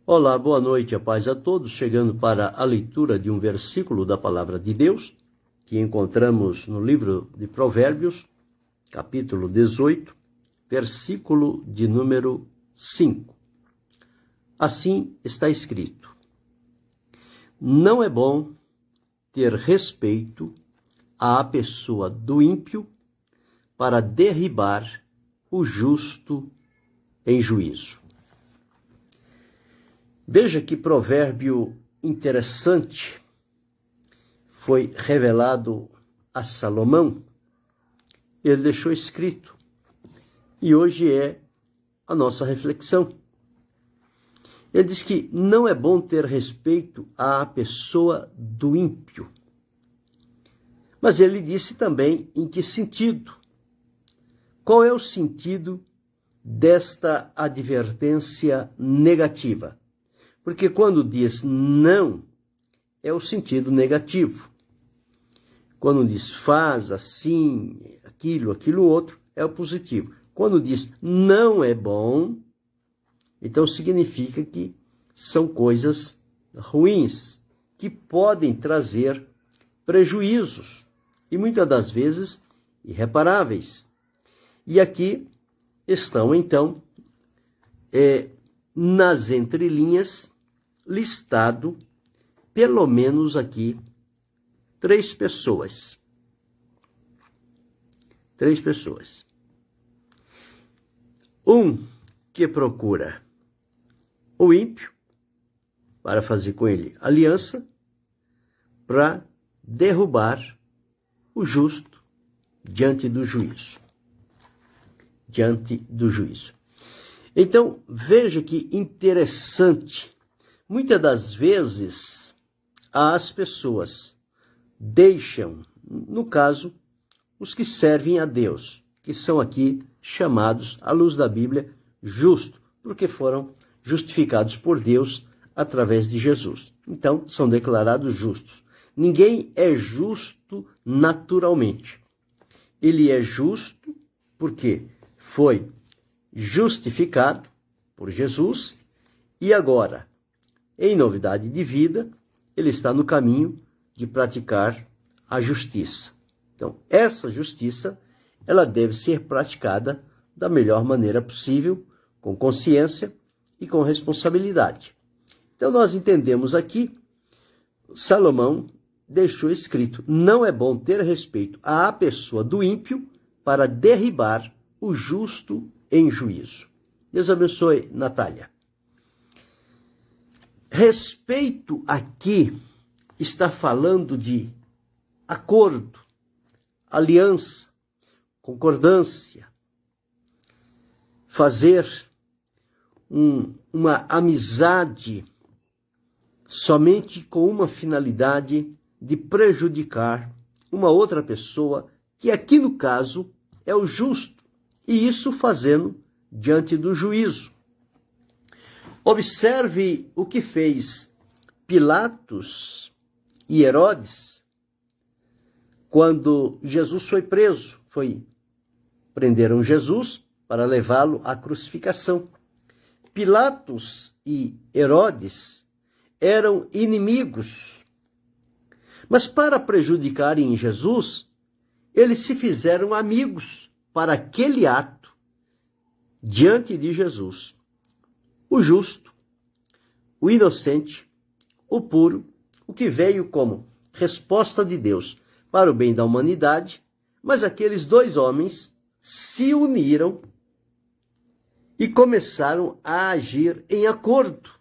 Olá, boa noite, a paz a todos, chegando para a leitura de um versículo da Palavra de Deus, que encontramos no livro de Provérbios, capítulo 18, versículo de número 5. Assim está escrito: não é bom ter respeito à pessoa do ímpio para derribar o justo em juízo. Veja que provérbio interessante foi revelado a Salomão. Ele deixou escrito e hoje é a nossa reflexão. Ele diz que não é bom ter respeito à pessoa do ímpio. Mas ele disse também em que sentido. Qual é o sentido desta advertência negativa? Porque quando diz não, é o sentido negativo. Quando diz faz assim, aquilo outro, é o positivo. Quando diz não é bom, então significa que são coisas ruins, que podem trazer prejuízos, e muitas das vezes irreparáveis. E aqui estão, então, nas entrelinhas, listado, pelo menos aqui, três pessoas. Um que procura o ímpio para fazer com ele aliança, para derrubar o justo diante do juízo. Então, veja que interessante. Muitas das vezes, as pessoas deixam, no caso, os que servem a Deus, que são aqui chamados, à luz da Bíblia, justos, porque foram justificados por Deus através de Jesus. Então, são declarados justos. Ninguém é justo naturalmente. Ele é justo porque foi justificado por Jesus e agora, em novidade de vida, ele está no caminho de praticar a justiça. Então, essa justiça, ela deve ser praticada da melhor maneira possível, com consciência e com responsabilidade. Então, nós entendemos aqui, Salomão deixou escrito: não é bom ter respeito à pessoa do ímpio para derribar o justo em juízo. Deus abençoe, Natália. Respeito aqui está falando de acordo, aliança, concordância, fazer uma amizade somente com uma finalidade de prejudicar uma outra pessoa, que aqui no caso é o justo, e isso fazendo diante do juízo. Observe o que fez Pilatos e Herodes quando Jesus foi preso. Prenderam Jesus para levá-lo à crucificação. Pilatos e Herodes eram inimigos, mas para prejudicarem Jesus, eles se fizeram amigos para aquele ato diante de Jesus. O justo, o inocente, o puro, o que veio como resposta de Deus para o bem da humanidade, mas aqueles dois homens se uniram e começaram a agir em acordo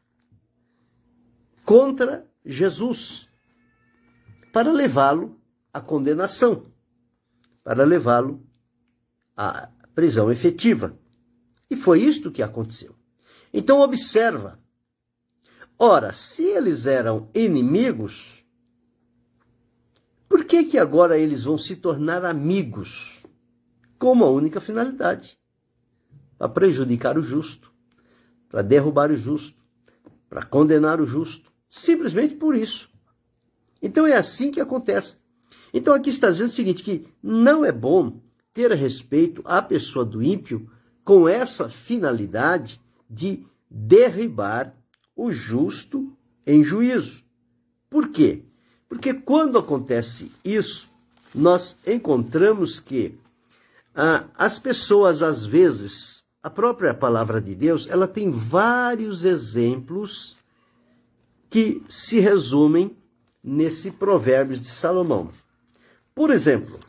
contra Jesus, para levá-lo à condenação, para levá-lo à prisão efetiva. E foi isto que aconteceu. Então observa, ora, se eles eram inimigos, por que agora eles vão se tornar amigos? Com uma única finalidade: para prejudicar o justo, para derrubar o justo, para condenar o justo, simplesmente por isso. Então é assim que acontece. Então aqui está dizendo o seguinte, que não é bom ter respeito à pessoa do ímpio com essa finalidade de derribar o justo em juízo. Por quê? Porque quando acontece isso, nós encontramos que as pessoas, às vezes, a própria palavra de Deus, ela tem vários exemplos que se resumem nesse Provérbios de Salomão. Por exemplo,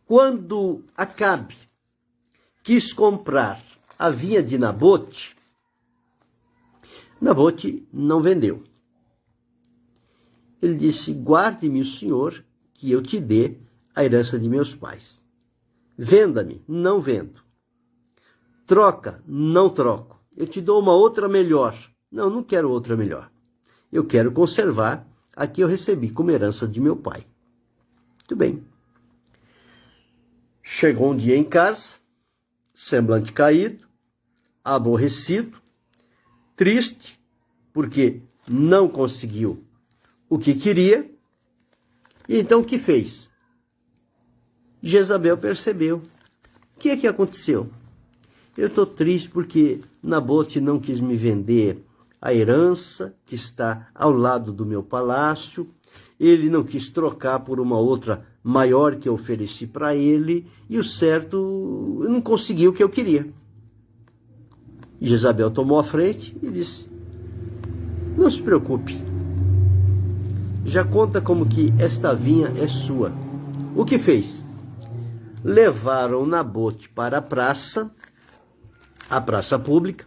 quando Acabe quis comprar a vinha de Nabote, Nabote não vendeu. Ele disse: guarde-me o Senhor, que eu te dê a herança de meus pais. Venda-me, não vendo. Troca, não troco. Eu te dou uma outra melhor. Não, não quero outra melhor. Eu quero conservar a que eu recebi como herança de meu pai. Muito bem. Chegou um dia em casa, semblante caído, aborrecido, triste, porque não conseguiu o que queria. E então o que fez? Jezabel percebeu. O que é que aconteceu? Eu estou triste porque Nabote não quis me vender a herança que está ao lado do meu palácio. Ele não quis trocar por uma outra maior que eu ofereci para ele. E o certo, eu não consegui o que eu queria. Jezabel tomou a frente e disse: não se preocupe. Já conta como que esta vinha é sua. O que fez? Levaram Nabote para a praça pública,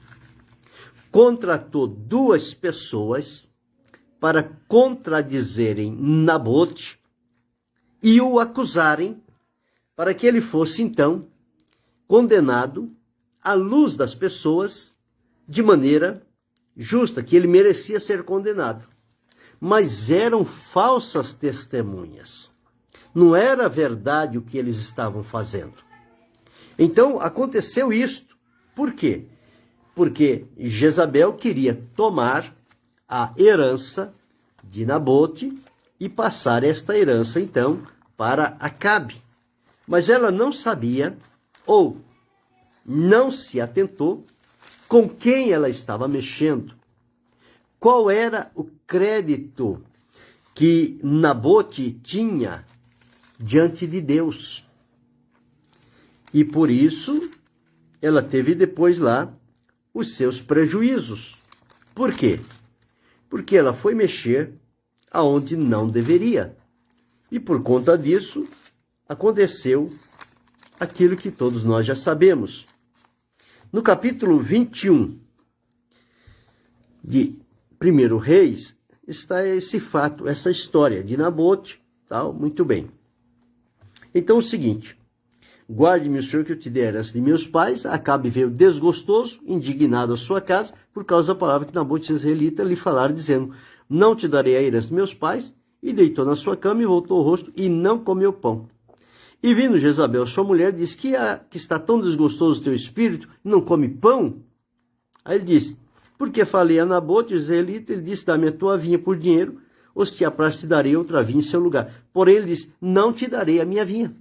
contratou 2 pessoas para contradizerem Nabote e o acusarem, para que ele fosse então condenado à luz das pessoas de maneira justa, que ele merecia ser condenado. Mas eram falsas testemunhas. Não era verdade o que eles estavam fazendo. Então aconteceu isto. Por quê? Porque Jezabel queria tomar a herança de Nabote e passar esta herança então para Acabe. Mas ela não sabia ou não se atentou com quem ela estava mexendo. Qual era o crédito que Nabote tinha diante de Deus? E por isso ela teve depois lá os seus prejuízos. Por quê? Porque ela foi mexer aonde não deveria. E por conta disso aconteceu aquilo que todos nós já sabemos. No capítulo 21 de 1 Reis, está esse fato, essa história de Nabote, tal, muito bem. Então, o seguinte: guarde-me o Senhor, que eu te dei a herança de meus pais. Acabe veio desgostoso, indignado à sua casa, por causa da palavra que Nabote israelita lhe falara, dizendo: não te darei a herança de meus pais. E deitou na sua cama e voltou o rosto e não comeu pão. E vindo Jezabel, sua mulher, disse: que está tão desgostoso o teu espírito, não come pão? Aí ele disse: porque falei a Nabote israelita, ele disse: dá-me a tua vinha por dinheiro, ou se te apraz te darei outra vinha em seu lugar. Porém ele disse: não te darei a minha vinha.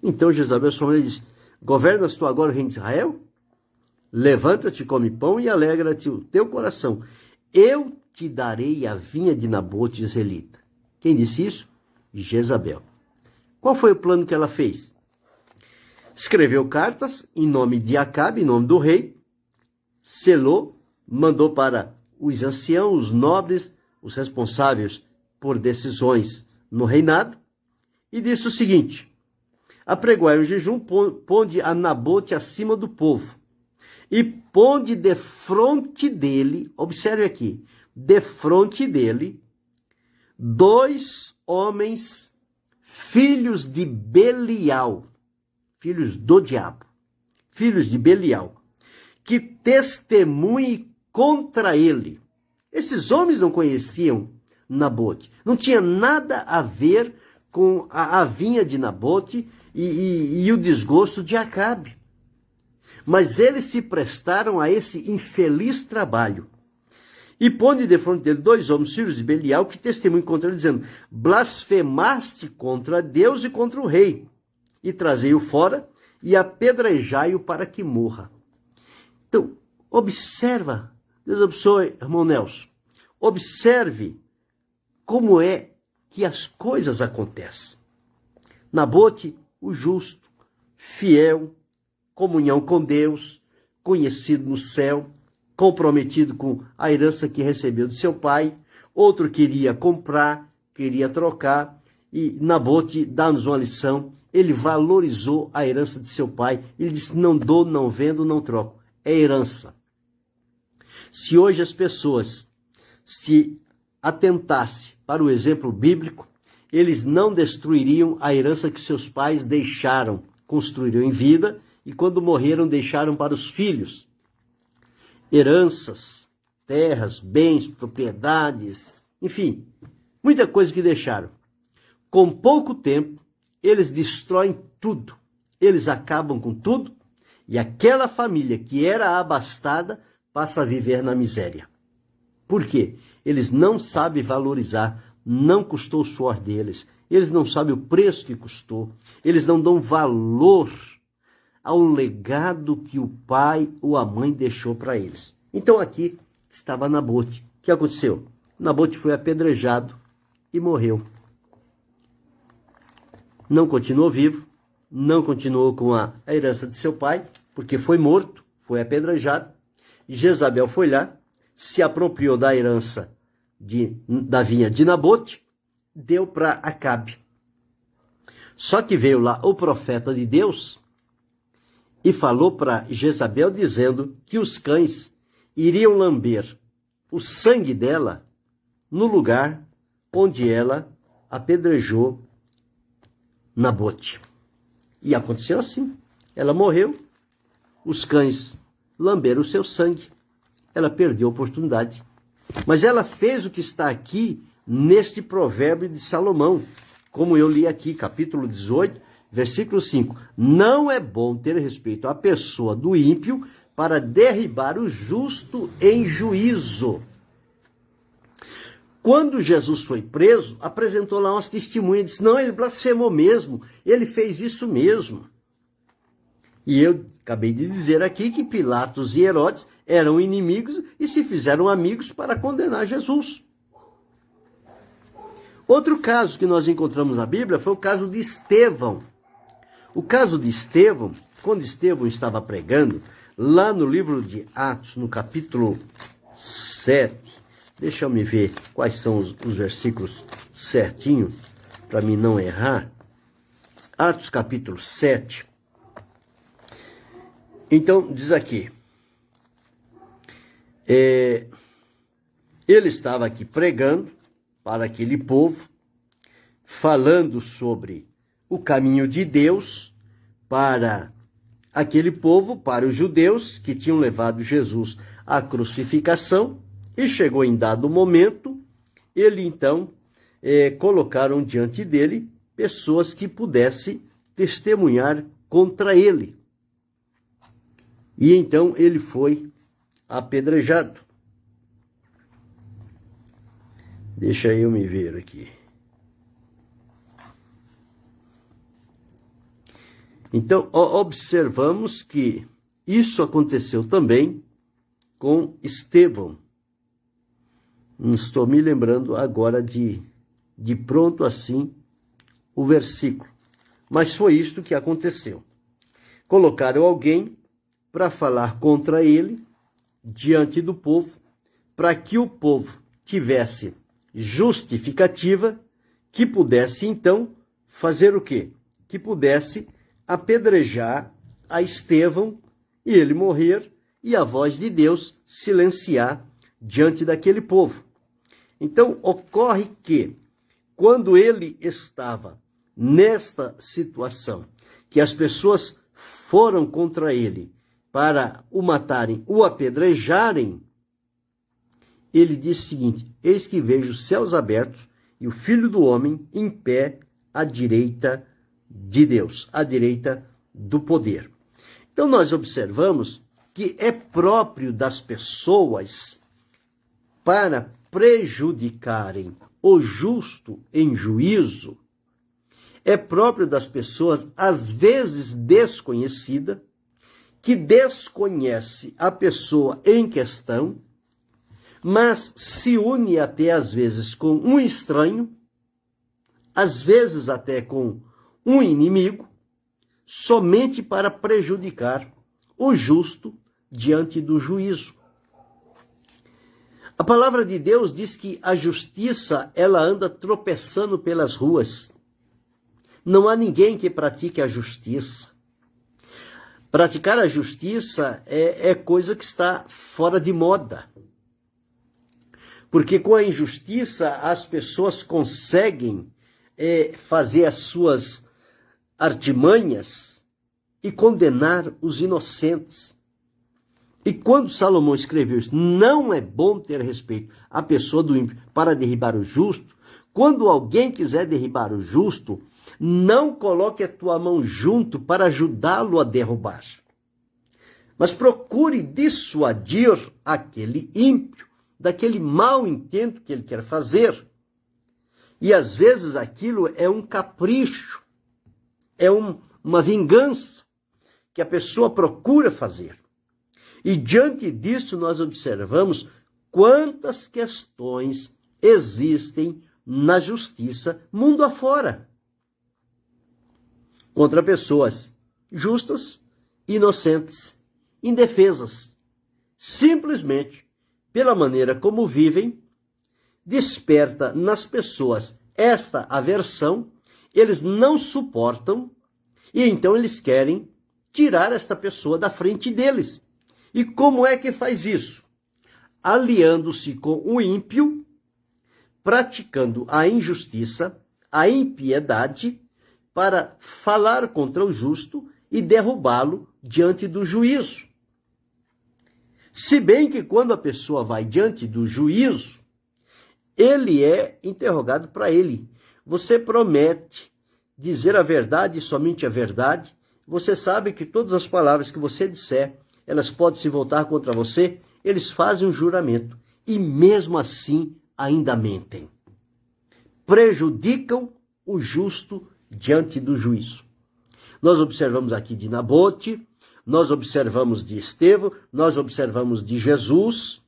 Então Jezabel, sua mulher, disse: governas tu agora o reino de Israel? Levanta-te, come pão e alegra-te o teu coração. Eu te darei a vinha de Nabote israelita. Quem disse isso? Jezabel. Qual foi o plano que ela fez? Escreveu cartas em nome de Acabe, em nome do rei, selou, mandou para os anciãos, os nobres, os responsáveis por decisões no reinado, e disse o seguinte: apregoai um jejum, ponde a Nabote acima do povo, e ponde defronte dele, observe aqui, defronte dele, 2 homens, filhos de Belial, filhos do diabo, filhos de Belial, que testemunhem contra ele. Esses homens não conheciam Nabote, não tinha nada a ver com a vinha de Nabote e o desgosto de Acabe. Mas eles se prestaram a esse infeliz trabalho. E põe de frente dele 2 homens, filhos de Belial, que testemunham contra ele, dizendo: blasfemaste contra Deus e contra o rei, e trazei-o fora e apedrejai-o para que morra. Então, observa, Deus abençoe, irmão Nelson. Observe como é que as coisas acontecem. Nabote, o justo, fiel, comunhão com Deus, conhecido no céu, comprometido com a herança que recebeu de seu pai. Outro queria comprar, queria trocar, e Nabote dá-nos uma lição. Ele valorizou a herança de seu pai. Ele disse, não dou, não vendo, não troco. É herança. Se hoje as pessoas se atentassem para o exemplo bíblico, eles não destruiriam a herança que seus pais deixaram, construíram em vida, e quando morreram deixaram para os filhos. Heranças, terras, bens, propriedades, enfim, muita coisa que deixaram. Com pouco tempo, eles destroem tudo, eles acabam com tudo, e aquela família que era abastada passa a viver na miséria. Por quê? Eles não sabem valorizar, não custou o suor deles, eles não sabem o preço que custou, eles não dão valor ao legado que o pai ou a mãe deixou para eles. Então aqui estava Nabote. O que aconteceu? Nabote foi apedrejado e morreu. Não continuou vivo, não continuou com a herança de seu pai, porque foi morto, foi apedrejado. Jezabel foi lá, se apropriou da herança da vinha de Nabote, deu para Acabe. Só que veio lá o profeta de Deus e falou para Jezabel dizendo que os cães iriam lamber o sangue dela no lugar onde ela apedrejou Nabote. E aconteceu assim. Ela morreu, os cães lamberam o seu sangue, ela perdeu a oportunidade. Mas ela fez o que está aqui neste provérbio de Salomão, como eu li aqui, capítulo 18, versículo 5. Não é bom ter respeito à pessoa do ímpio para derribar o justo em juízo. Quando Jesus foi preso, apresentou lá umas testemunhas, disse, não, ele blasfemou mesmo, ele fez isso mesmo. E eu acabei de dizer aqui que Pilatos e Herodes eram inimigos e se fizeram amigos para condenar Jesus. Outro caso que nós encontramos na Bíblia foi o caso de Estevão. O caso de Estevão, quando Estevão estava pregando, lá no livro de Atos, no capítulo 7, deixa eu me ver quais são os versículos certinho, para mim não errar. Atos capítulo 7. Então, diz aqui, ele estava aqui pregando para aquele povo, falando sobre o caminho de Deus para aquele povo, para os judeus que tinham levado Jesus à crucificação, e chegou em dado momento, ele então colocaram diante dele pessoas que pudessem testemunhar contra ele. E então ele foi apedrejado. Deixa eu me ver aqui. Então, observamos que isso aconteceu também com Estevão. Não estou me lembrando agora de pronto assim o versículo. Mas foi isto que aconteceu. Colocaram alguém para falar contra ele diante do povo, para que o povo tivesse justificativa, que pudesse então fazer o quê? Que pudesse apedrejar a Estevão e ele morrer e a voz de Deus silenciar diante daquele povo. Então ocorre que quando ele estava nesta situação, que as pessoas foram contra ele para o matarem, o apedrejarem, ele disse o seguinte, eis que vejo os céus abertos e o Filho do Homem em pé à direita de Deus, à direita do poder. Então nós observamos que é próprio das pessoas para prejudicarem o justo em juízo, é próprio das pessoas, às vezes desconhecida, que desconhece a pessoa em questão mas se une até às vezes com um estranho, às vezes até com um inimigo, somente para prejudicar o justo diante do juízo. A palavra de Deus diz que a justiça, ela anda tropeçando pelas ruas. Não há ninguém que pratique a justiça. Praticar a justiça é coisa que está fora de moda. Porque com a injustiça as pessoas conseguem fazer as suas artimanhas e condenar os inocentes. E quando Salomão escreveu isso, não é bom ter respeito à pessoa do ímpio para derribar o justo. Quando alguém quiser derribar o justo, não coloque a tua mão junto para ajudá-lo a derrubar. Mas procure dissuadir aquele ímpio daquele mau intento que ele quer fazer. E às vezes aquilo é um capricho, é uma vingança que a pessoa procura fazer. E diante disso nós observamos quantas questões existem na justiça mundo afora. Contra pessoas justas, inocentes, indefesas. Simplesmente, pela maneira como vivem, desperta nas pessoas esta aversão, eles não suportam, e então eles querem tirar esta pessoa da frente deles. E como é que faz isso? Aliando-se com o ímpio, praticando a injustiça, a impiedade, para falar contra o justo e derrubá-lo diante do juízo. Se bem que quando a pessoa vai diante do juízo, ele é interrogado para ele. Você promete dizer a verdade e somente a verdade? Você sabe que todas as palavras que você disser, elas podem se voltar contra você? Eles fazem um juramento e mesmo assim ainda mentem. Prejudicam o justo diante do juízo. Nós observamos aqui de Nabote, nós observamos de Estevão, nós observamos de Jesus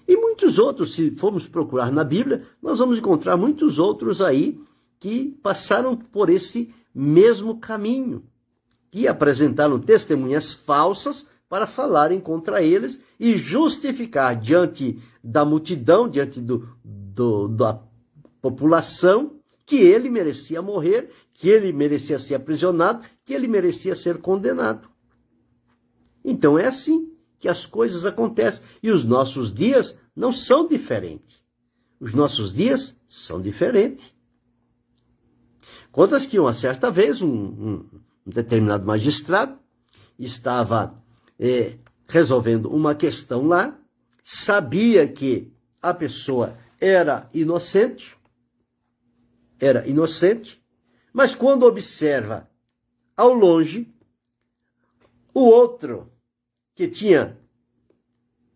e muitos outros. Se formos procurar na Bíblia, nós vamos encontrar muitos outros aí que passaram por esse mesmo caminho, que apresentaram testemunhas falsas para falarem contra eles e justificar diante da multidão, diante da população, que ele merecia morrer, que ele merecia ser aprisionado, que ele merecia ser condenado. Então é assim que as coisas acontecem. E os nossos dias não são diferentes. Os nossos dias são diferentes. Contas que uma certa vez um determinado magistrado estava resolvendo uma questão lá, sabia que a pessoa era inocente, mas quando observa ao longe, o outro que tinha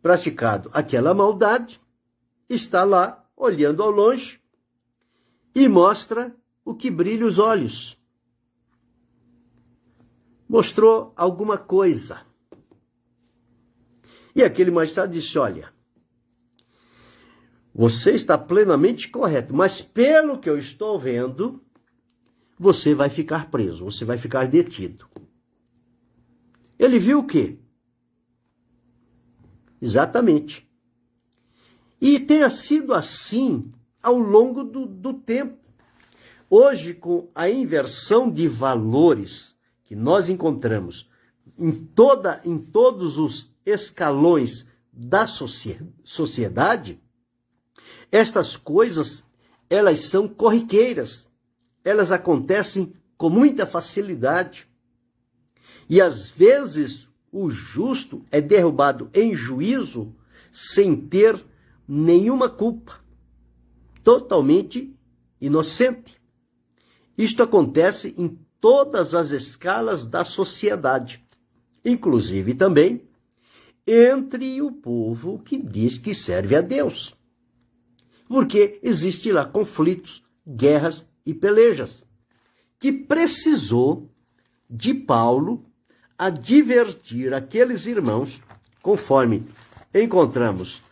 praticado aquela maldade está lá olhando ao longe e mostra o que brilha os olhos. Mostrou alguma coisa. E aquele magistrado disse: olha, você está plenamente correto, mas pelo que eu estou vendo, você vai ficar preso, você vai ficar detido. Ele viu o quê? Exatamente. E tenha sido assim ao longo do tempo. Hoje, com a inversão de valores que nós encontramos em todos os escalões da sociedade, estas coisas, elas são corriqueiras, elas acontecem com muita facilidade. E às vezes o justo é derrubado em juízo sem ter nenhuma culpa, totalmente inocente. Isto acontece em todas as escalas da sociedade, inclusive também entre o povo que diz que serve a Deus. Porque existe lá conflitos, guerras e pelejas, que precisou de Paulo advertir aqueles irmãos, conforme encontramos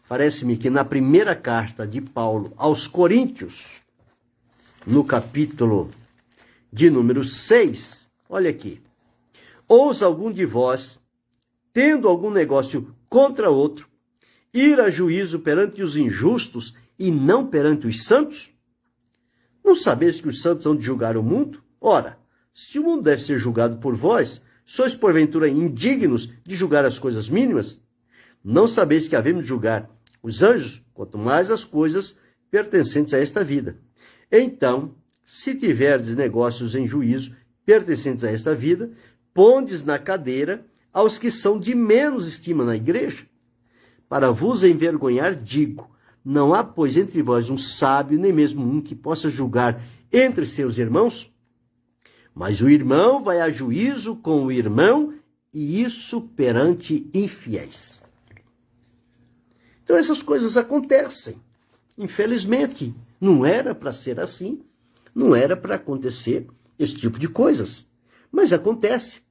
parece-me que na primeira carta de Paulo aos Coríntios, no capítulo de número 6, olha aqui. Ousa algum de vós, tendo algum negócio contra outro, ir a juízo perante os injustos e não perante os santos? Não sabeis que os santos hão de julgar o mundo? Ora, se o mundo deve ser julgado por vós, sois porventura indignos de julgar as coisas mínimas? Não sabeis que havemos de julgar os anjos, quanto mais as coisas pertencentes a esta vida. Então, se tiverdes negócios em juízo pertencentes a esta vida, pondes na cadeira aos que são de menos estima na igreja. Para vos envergonhar, digo, não há, pois, entre vós um sábio, nem mesmo um que possa julgar entre seus irmãos? Mas o irmão vai a juízo com o irmão, e isso perante infiéis. Então essas coisas acontecem. Infelizmente, não era para ser assim, não era para acontecer esse tipo de coisas. Mas acontece.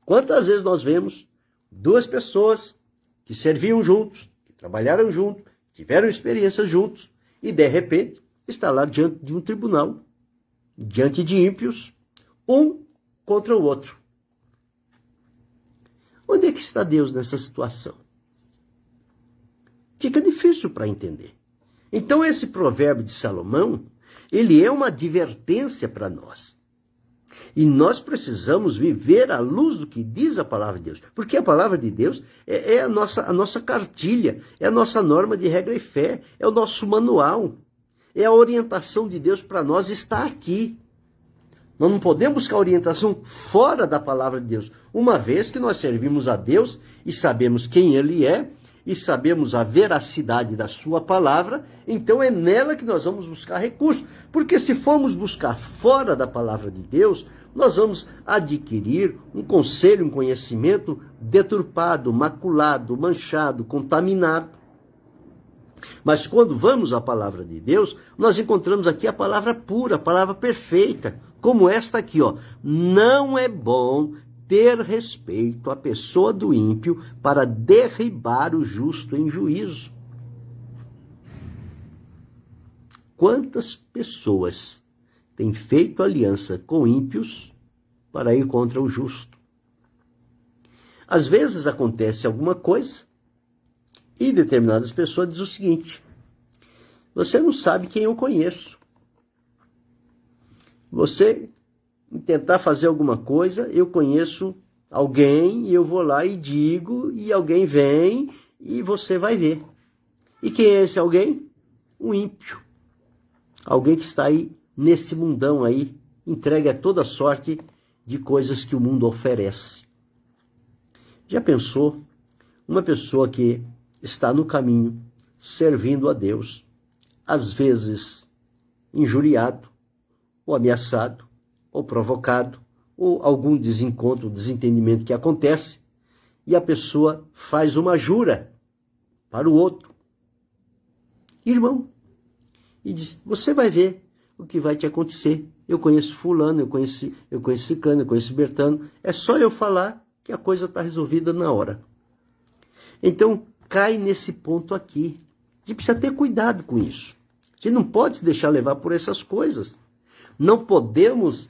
Quantas vezes nós vemos duas pessoas que serviam juntos, que trabalharam juntos, tiveram experiências juntos, e de repente está lá diante de um tribunal, diante de ímpios, um contra o outro. Onde é que está Deus nessa situação? Fica difícil para entender. Então esse provérbio de Salomão, ele é uma advertência para nós. E nós precisamos viver à luz do que diz a palavra de Deus. Porque a palavra de Deus é a nossa cartilha, é a nossa norma de regra e fé, é o nosso manual. É a orientação de Deus para nós está aqui. Nós não podemos buscar orientação fora da palavra de Deus. Uma vez que nós servimos a Deus e sabemos quem Ele é, e sabemos a veracidade da sua palavra, então é nela que nós vamos buscar recursos. Porque se formos buscar fora da palavra de Deus, nós vamos adquirir um conselho, um conhecimento deturpado, maculado, manchado, contaminado. Mas quando vamos à palavra de Deus, nós encontramos aqui a palavra pura, a palavra perfeita, como esta aqui, ó. Não é bom ter respeito à pessoa do ímpio para derribar o justo em juízo. Quantas pessoas têm feito aliança com ímpios para ir contra o justo? Às vezes acontece alguma coisa e determinadas pessoas dizem o seguinte: você não sabe quem eu conheço. Você tentar fazer alguma coisa, eu conheço alguém e eu vou lá e digo, e alguém vem e você vai ver. E quem é esse alguém? Um ímpio. Alguém que está aí nesse mundão aí, entregue a toda sorte de coisas que o mundo oferece. Já pensou? Uma pessoa que está no caminho, servindo a Deus, às vezes injuriado ou ameaçado, ou provocado, ou algum desencontro, desentendimento que acontece, e a pessoa faz uma jura para o outro, irmão, e diz: você vai ver o que vai te acontecer. Eu conheço fulano, eu conheço ciclano, eu conheço bertano, é só eu falar que a coisa está resolvida na hora. Então, cai nesse ponto aqui. A gente precisa ter cuidado com isso. A gente não pode se deixar levar por essas coisas. Não podemos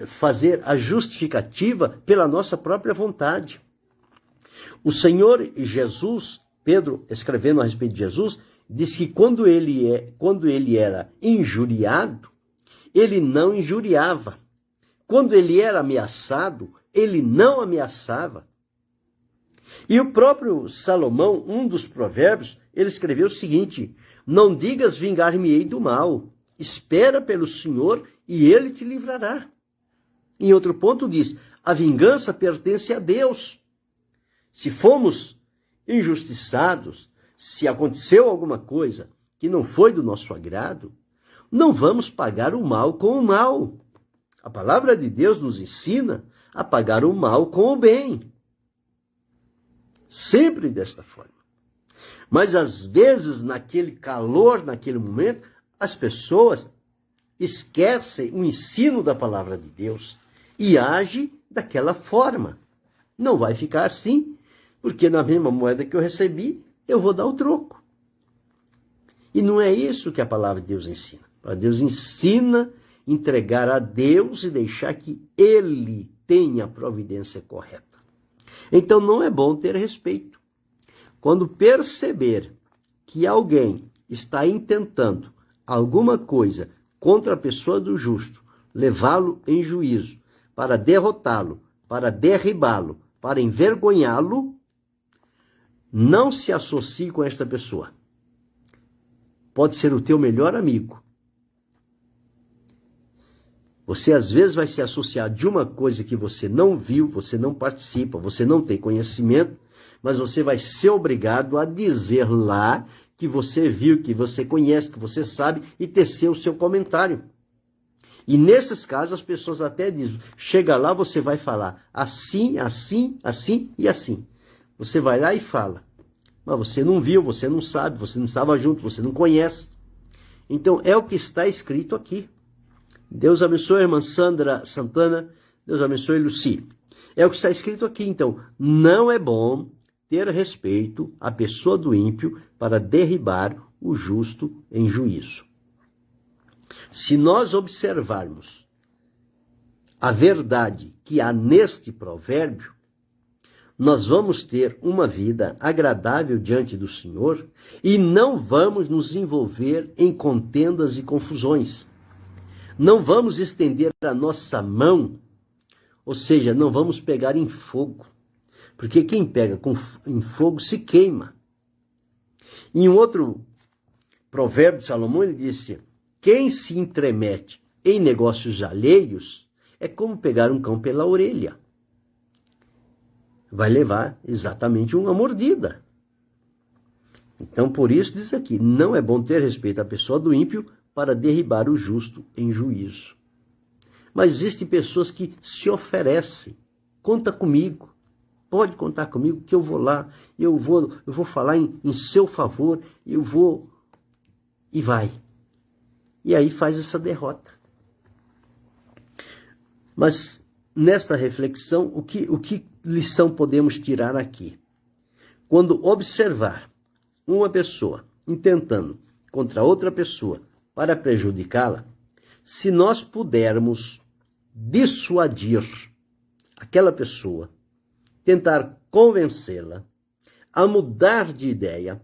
fazer a justificativa pela nossa própria vontade. O Senhor Jesus, Pedro, escrevendo a respeito de Jesus, diz que quando ele era injuriado, ele não injuriava. Quando ele era ameaçado, ele não ameaçava. E o próprio Salomão, um dos provérbios, ele escreveu o seguinte: não digas vingar-me-ei do mal, espera pelo Senhor e ele te livrará. Em outro ponto diz: a vingança pertence a Deus. Se fomos injustiçados, se aconteceu alguma coisa que não foi do nosso agrado, não vamos pagar o mal com o mal. A palavra de Deus nos ensina a pagar o mal com o bem. Sempre desta forma. Mas às vezes, naquele calor, naquele momento, as pessoas esquecem o ensino da palavra de Deus e agem daquela forma. Não vai ficar assim, porque na mesma moeda que eu recebi, eu vou dar o troco. E não é isso que a palavra de Deus ensina. A Deus ensina entregar a Deus e deixar que Ele tenha a providência correta. Então não é bom ter respeito. Quando perceber que alguém está intentando alguma coisa contra a pessoa do justo, levá-lo em juízo, para derrotá-lo, para derribá-lo, para envergonhá-lo, não se associe com esta pessoa. Pode ser o teu melhor amigo. Você às vezes vai se associar de uma coisa que você não viu, você não participa, você não tem conhecimento, mas você vai ser obrigado a dizer lá que você viu, que você conhece, que você sabe e tecer o seu comentário. E nesses casos as pessoas até dizem, chega lá, você vai falar assim, assim, assim e assim. Você vai lá e fala. Mas você não viu, você não sabe, você não estava junto, você não conhece. Então é o que está escrito aqui. Deus abençoe a irmã Sandra Santana, Deus abençoe Luci. É o que está escrito aqui, então. Não é bom ter respeito à pessoa do ímpio para derribar o justo em juízo. Se nós observarmos a verdade que há neste provérbio, nós vamos ter uma vida agradável diante do Senhor e não vamos nos envolver em contendas e confusões. Não vamos estender a nossa mão, ou seja, não vamos pegar em fogo, porque quem pega em fogo se queima. Em um outro provérbio de Salomão, ele disse, quem se intromete em negócios alheios é como pegar um cão pela orelha. Vai levar exatamente uma mordida. Então, por isso diz aqui, não é bom ter respeito à pessoa do ímpio para derribar o justo em juízo. Mas existem pessoas que se oferecem. Conta comigo. Pode contar comigo que eu vou lá, eu vou falar em seu favor, eu vou e vai. E aí faz essa derrota. Mas nesta reflexão, o que lição podemos tirar aqui? Quando observar uma pessoa intentando contra outra pessoa para prejudicá-la, se nós pudermos dissuadir aquela pessoa, tentar convencê-la a mudar de ideia,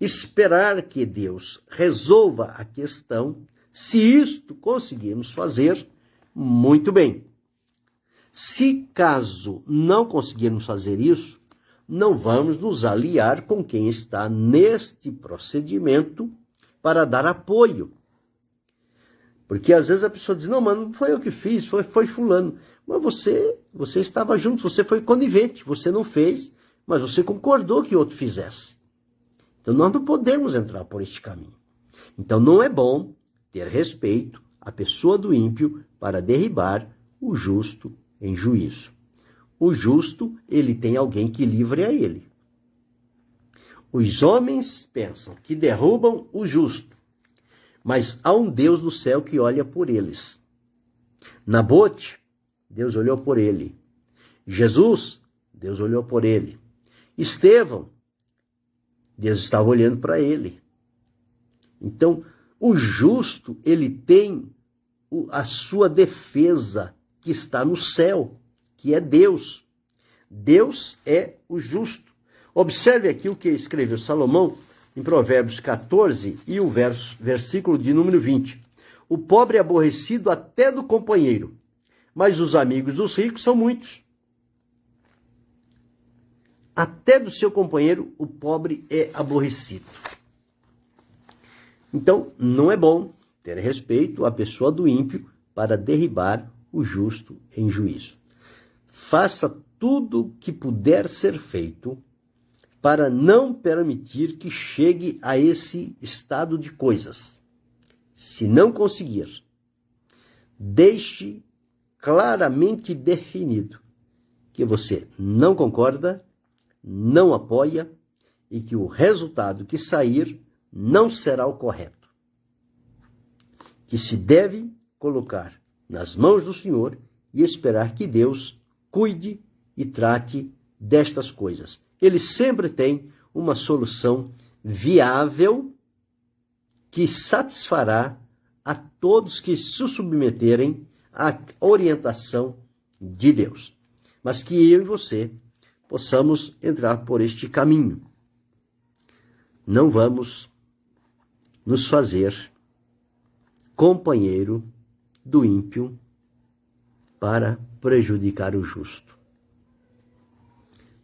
esperar que Deus resolva a questão, se isto conseguirmos fazer, muito bem. Se caso não conseguirmos fazer isso, não vamos nos aliar com quem está neste procedimento para dar apoio. Porque às vezes a pessoa diz, não, mas não foi eu que fiz, foi fulano. Mas você estava junto, você foi conivente, você não fez, mas você concordou que o outro fizesse. Então nós não podemos entrar por este caminho. Então não é bom ter respeito à pessoa do ímpio para derribar o justo em juízo. O justo, ele tem alguém que livre a ele. Os homens pensam que derrubam o justo, mas há um Deus do céu que olha por eles. Nabote, Deus olhou por ele. Jesus, Deus olhou por ele. Estevão, Deus estava olhando para ele. Então, o justo, ele tem a sua defesa que está no céu, que é Deus. Deus é o justo. Observe aqui o que escreveu Salomão em Provérbios 14 e o versículo de número 20. O pobre é aborrecido até do companheiro, mas os amigos dos ricos são muitos. Até do seu companheiro, o pobre é aborrecido. Então, não é bom ter respeito à pessoa do ímpio para derribar o justo em juízo. Faça tudo o que puder ser feito para não permitir que chegue a esse estado de coisas. Se não conseguir, deixe claramente definido que você não concorda, não apoia e que o resultado que sair não será o correto. Que se deve colocar nas mãos do Senhor e esperar que Deus cuide e trate destas coisas. Ele sempre tem uma solução viável que satisfará a todos que se submeterem à orientação de Deus. Mas que eu e você possamos entrar por este caminho. Não vamos nos fazer companheiro do ímpio para prejudicar o justo.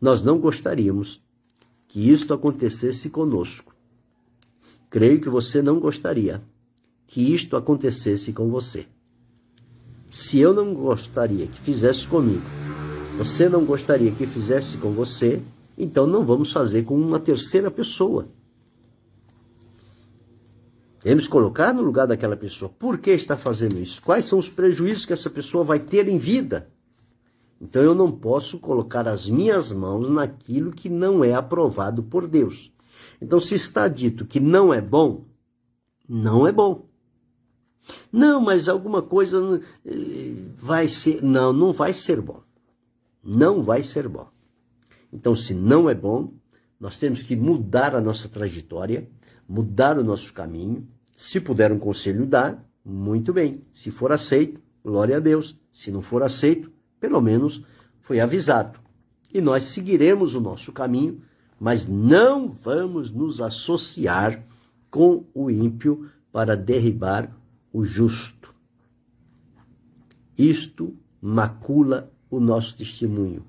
Nós não gostaríamos que isto acontecesse conosco. Creio que você não gostaria que isto acontecesse com você. Se eu não gostaria que fizesse comigo, você não gostaria que fizesse com você, então não vamos fazer com uma terceira pessoa. Temos que colocar no lugar daquela pessoa. Por que está fazendo isso? Quais são os prejuízos que essa pessoa vai ter em vida? Então eu não posso colocar as minhas mãos naquilo que não é aprovado por Deus. Então se está dito que não é bom, não é bom. Não, mas alguma coisa vai ser... Não, não vai ser bom. Não vai ser bom. Então se não é bom, nós temos que mudar a nossa trajetória, mudar o nosso caminho. Se puder um conselho dar, muito bem. Se for aceito, glória a Deus. Se não for aceito, pelo menos foi avisado. E nós seguiremos o nosso caminho, mas não vamos nos associar com o ímpio para derribar o justo. Isto macula o nosso testemunho,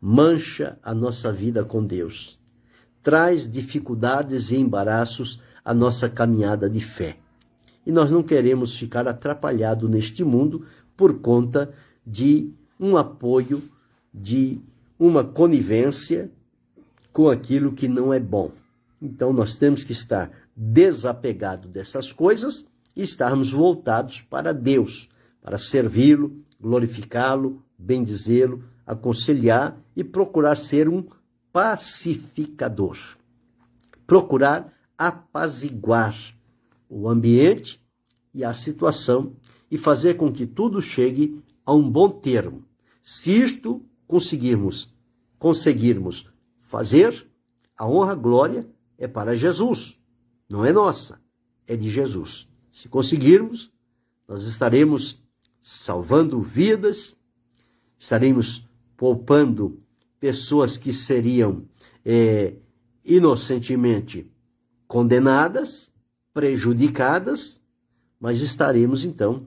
mancha a nossa vida com Deus, traz dificuldades e embaraços à nossa caminhada de fé. E nós não queremos ficar atrapalhados neste mundo por conta de um apoio, de uma conivência com aquilo que não é bom. Então nós temos que estar desapegados dessas coisas e estarmos voltados para Deus, para servi-lo, glorificá-lo, bendizê-lo, aconselhar e procurar ser um pacificador. Procurar apaziguar o ambiente e a situação e fazer com que tudo chegue a um bom termo. Se isto conseguirmos fazer, a honra, a glória é para Jesus, não é nossa, é de Jesus. Se conseguirmos, nós estaremos salvando vidas, estaremos poupando pessoas que seriam inocentemente condenadas, prejudicadas, mas estaremos então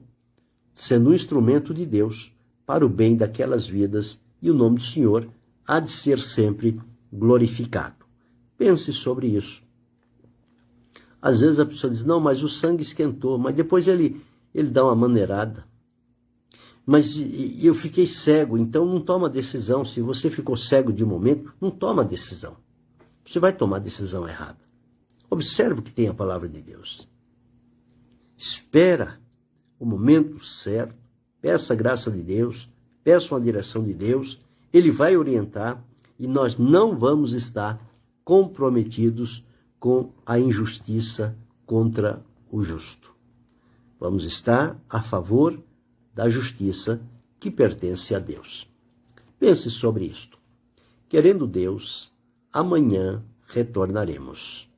sendo um instrumento de Deus para o bem daquelas vidas e o nome do Senhor há de ser sempre glorificado. Pense sobre isso. Às vezes a pessoa diz, não, mas o sangue esquentou, mas depois ele dá uma maneirada. Mas eu fiquei cego, então não toma decisão. Se você ficou cego de momento, não toma decisão. Você vai tomar decisão errada. Observe o que tem a palavra de Deus. Espera o momento certo, peça a graça de Deus, peça uma direção de Deus, Ele vai orientar e nós não vamos estar comprometidos com a injustiça contra o justo. Vamos estar a favor da justiça que pertence a Deus. Pense sobre isto. Querendo Deus, amanhã retornaremos.